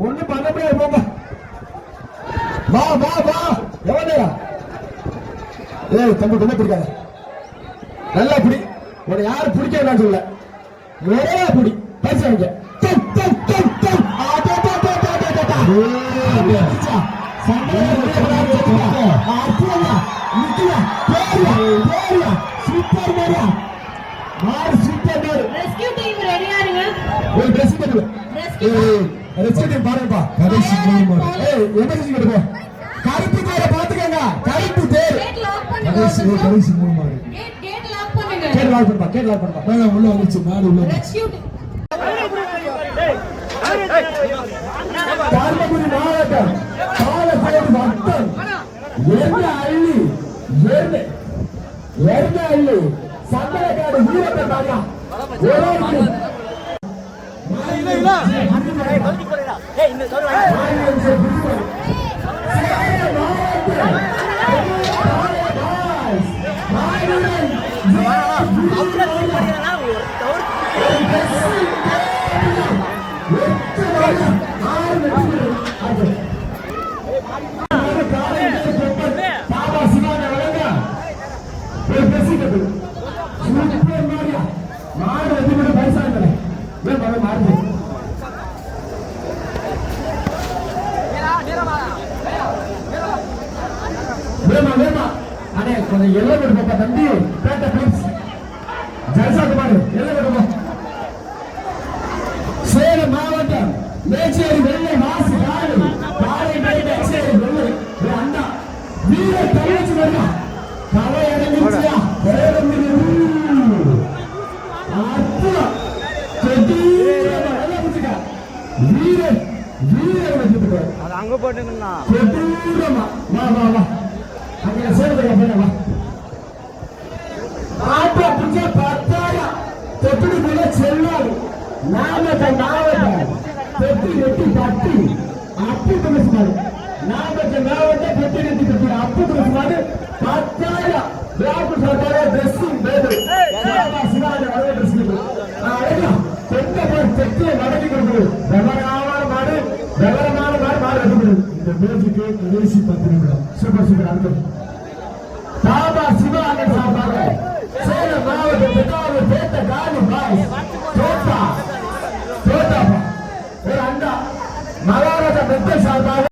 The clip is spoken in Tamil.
ஒண்ணு பண்ண முடியாது போங்க. வா வா வா எவனையா? ஏய் தம்பி ரொம்ப பிடிக்காத, நல்லா பிடி. உன்னை யாரும் பிடிக்க நான் சொல்ல, ஒரே பிடி பரிசு வாங்க. சூப்பர் மாரியா மாறு, சூப்பர் மாறு. ரெஸ்கியூ டீம் ரெடியா இருங்க. ஒரு ரெஸ்கியூ டீம், ரெஸ்கியூ டீம் பாருங்கப்பா. கடைசி மூணு மாறு. ஏய் எமர்ஜென்சி கிட்ட போ. கருப்பு தேரை பாத்துக்கங்க, கருப்பு தேர். கேட் லாக் பண்ணுங்க. கடைசி மூணு மாறு. கேட் லாக் பண்ணுங்க. கேட் லாக் பண்ணுப்பா, கேட் லாக் பண்ணுப்பா. மேல உள்ள வந்துச்சு மாடு உள்ள. ரெஸ்கியூ டீம் தர்மபுரி மாவட்டம் பாலக்கோடு வட்டம் எர்ணஹள்ளி சந்தனக்காடு வீரத்தை தாயா கொஞ்சம் எல்லை விடு பாப்பா தம்பி. பேட்ட பிளீஸ் ஜல்சாக்கு பாரு, எல்லை விடுமா. சேலம் மாவட்டம் மேச்சேரி வெள்ளை வாசி காடு பாறை மேச்சேரி வெள்ளை அண்ணா வீர தங்கச்சி வருமா கலை இறங்கிச்சியா சேலம் வீர வீர அது அங்க போட்டுங்கண்ணா வா வா வா அங்க சேலத்துக்கு போன வா. ஆட்டோ பிடிச்ச பத்தாயா தொட்டுக்குள்ள செல்லாது நாமக்கல் மாவட்டம் பெட்டி வெட்டி பட்டி அப்பு துளசிமாடு. நாமக்கல் மாவட்டம் பெட்டி வெட்டி பட்டி அப்பு துளசிமாடு 10,000 டிராஃப்ட் சார்பாக ட்ரெஸ்ஸிங் பேரு சிவாஜி வரைய ட்ரெஸ் கொஞ்சம் பேர் செட்டியை நடத்தி கொடுக்குது. விவரமான மாடு மாடு எடுக்கிறது. இந்த பேச்சுக்கு கடைசி 10 நிமிடம். சூப்பர் சூப்பர் அடுத்தது தாபா சிவா அண்ணன் சார்பாக சேலம் மாவட்டம் பெட்டாவது பேட்ட காலி பாய் தோட்டா ஒரு அண்டா மகாராஜா மெத்த சார்பாக